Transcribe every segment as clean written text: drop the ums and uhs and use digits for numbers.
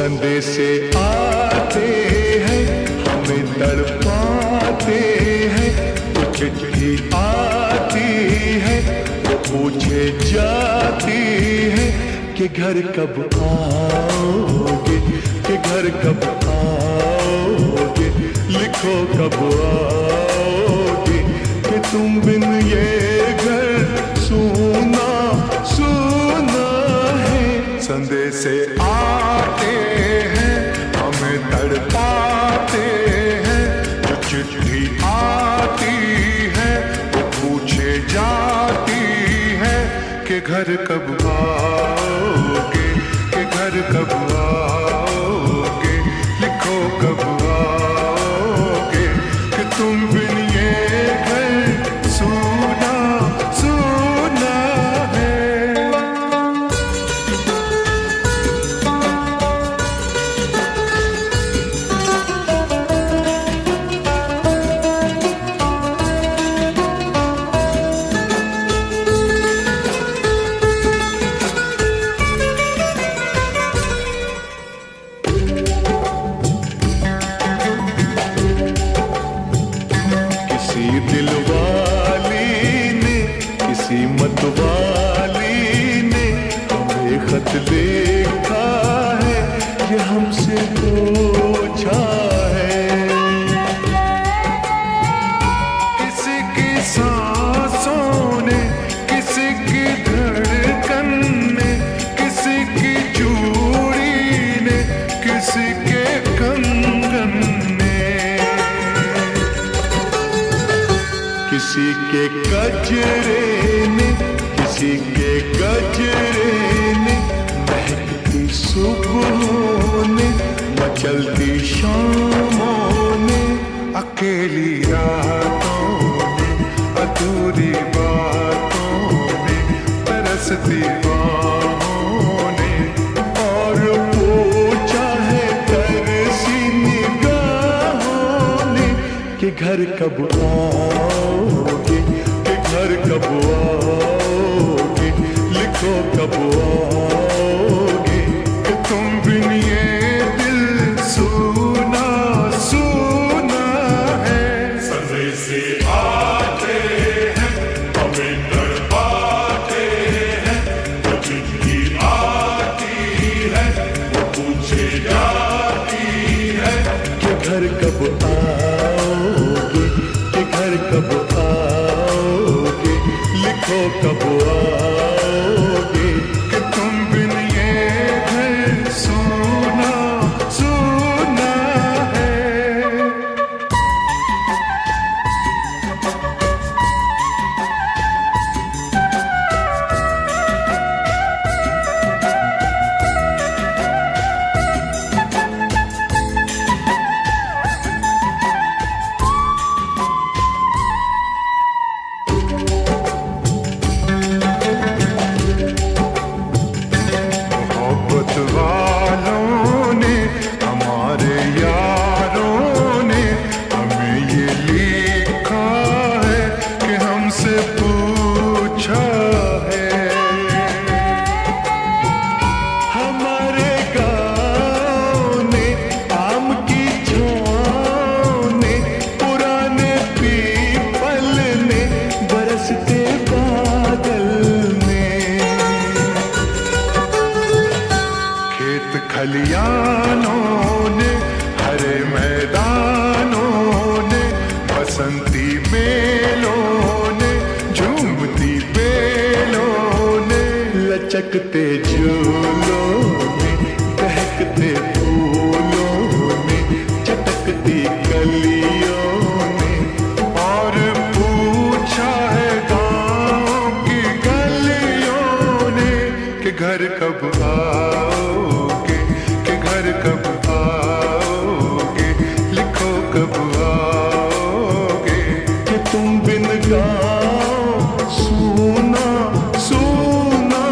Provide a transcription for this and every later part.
संदेशे आते हैं, हमें तड़पाते हैं। तो चिट्ठी आती है, वो पूछे जाती है कि घर कब आओगे, कि घर कब आओगे, लिखो कब आओगे, कि तुम बिन ये घर सूना सूना है। संदेशे आते हैं, हमें तड़पाते हैं। जो चिट्ठी आती है, वो पूछे जाती है कि घर कब आओगे, कि घर कब आओगे, लिखो कब आओगे, कि तुम बिन ये घर सूना सूना है। दिलवाली ने, किसी मतवाली ने हमें खत लिखा है, ये हमसे पूछा है। किसी की सांसों ने, किसी की धड़कन ने, किसी की चूड़ी ने, किसी के कंगन ने, किसी के गजरे ने, किसी के गजरे ने, महकती सुबहों ने, मचलती शामों ने, अकेली रातों ने, अधूरी बातों ने, तरसती बाहों ने, और पूछा है तरसी निगाहों ने कि घर कब आओगे, कि घर कब आओगे, लिखो कब आओगे, कि तुम बिन ये दिल सूना सूना है। संदेशे आते हैं, हमें तड़पाते हैं। जो चिट्ठी आती है, वो पूछे जाती है कि घर कब आओगे, कि घर कब आओगे, लिखो कब आओगे, कि तुम बिन ये घर सूना सूना है। मोहब्बत वालों ने, हमारे यारों ने हमें ये लिखा है कि हमसे पूछा है। हमारे गाँव ने, आम की छाँव ने, पुराने पीपल ने, बरसते बादल ने, खेत खलियानों ने, हरे मैदानों ने, बसंती बेलों ने, झूमती बेलों ने, लचकते झूलों ने, बहकते फूलों ने, चटकती कलियों ने, और पूछा है गाँव की गलियों ने कि घर कब आओगे, कि घर कब आओगे, लिखो कब आओगे, कि तुम बिन गाँव सूना सूना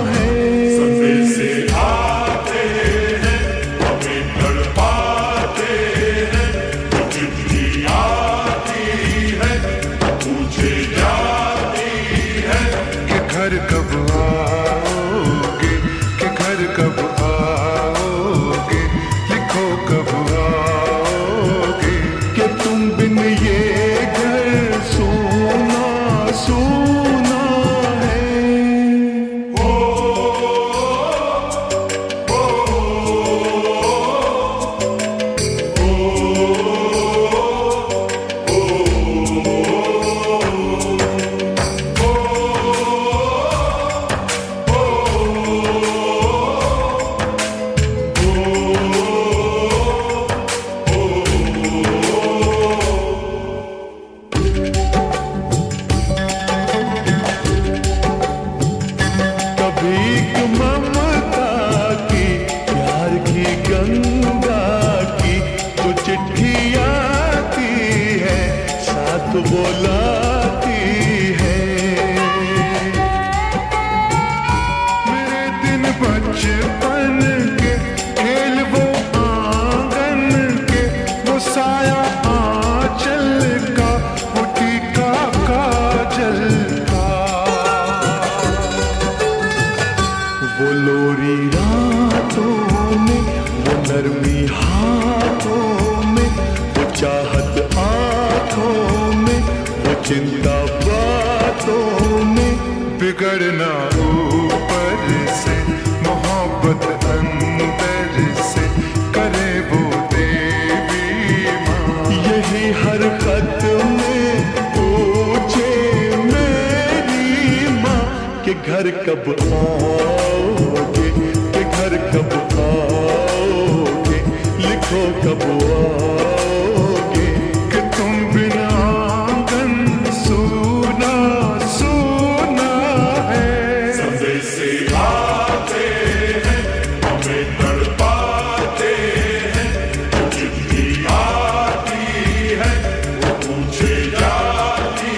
है। संदेशे आते हैं, हमें तड़पाते हैं। जो चिट्ठी आती है, पूछे जाती है कि घर कब आओगे, कि घर कब आओगे। बुलाती है। मेरे दिन बचपन के खेल वो आंगन के, वो साया आंचल का, वो टीका काजल का, वो लोरी रातों में, वो नरमी हाथों में, वो चाहत आंखों में, वो चिंता बातों में, बिगड़ना ऊपर से, मोहब्बत अंदर से, करे वो देवी माँ। यही हर खत में पूछे मेरी माँ कि घर कब आओगे, कि घर कब आओगे, लिखो कब आओगे, कि तुम बिना आंगन सूना सूना है। संदेशे आते हैं, हमें तड़पाते हैं, जो चिट्ठी आती है वो पूछे जाती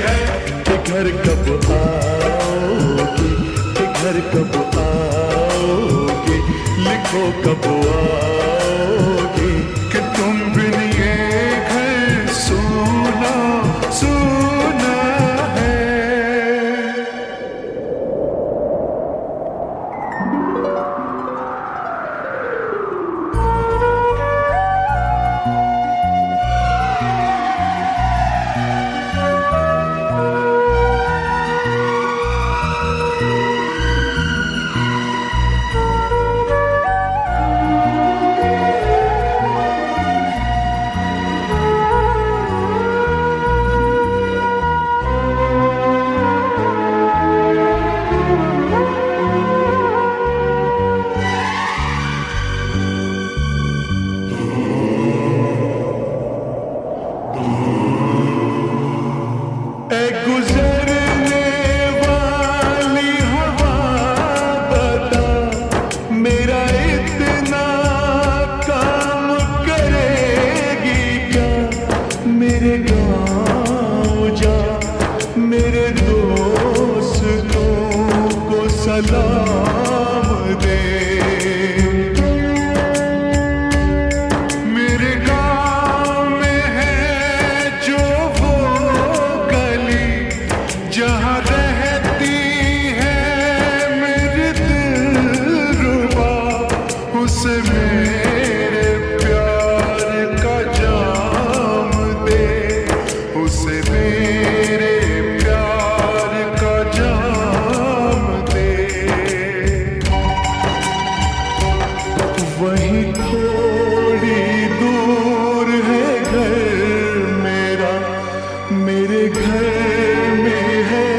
है कि घर कब आओगे, कि घर कब आओगे, लिखो कब आओगे, कि तुम बिन ये घर सूना सूना है। गुजरने वाली हवा बता, मेरा इतना काम करेगी क्या? मेरे गाँव जा, मेरे दोस्तों को सलाम दे। मेरे गाँव में है जो वो गली, जहाँ रहती है मेरी दिलरुबा, उसे मेरे प्यार का जाम दे, उसे मेरे प्यार का जाम दे। वहीं थोड़ी दूर है घर मेरा, मेरे घर में है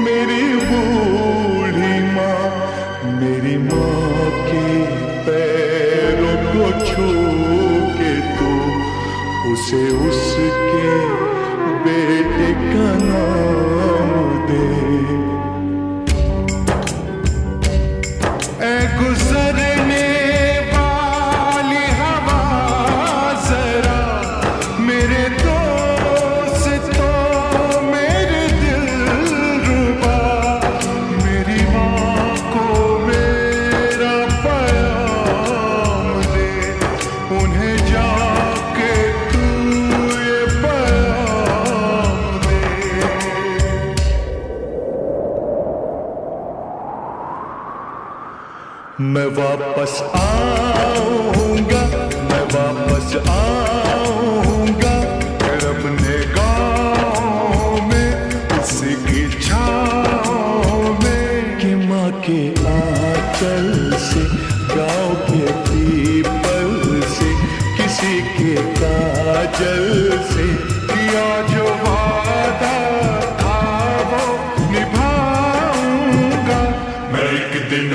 मेरी बूढ़ी माँ। मेरी माँ के पैरों को छू के तू उसे उसके बेटे का नाम दे। ऐ गुजरने वाली हवा जरा, मेरे दोस्तों मेरे दिलरुबा, मेरी माँ को मेरा पैगाम दे, उन्हें जाके तू ये पैगाम दे। मैं वापस आऊंगा, मैं वापस आऊंगा, फिर अपने गाँव में उसी की छाँव में, कि माँ के आंचल से, गाँव के पीपल से, किसी के काजल से, किया जो वादा था वो निभाऊंगा। मैं एक दिन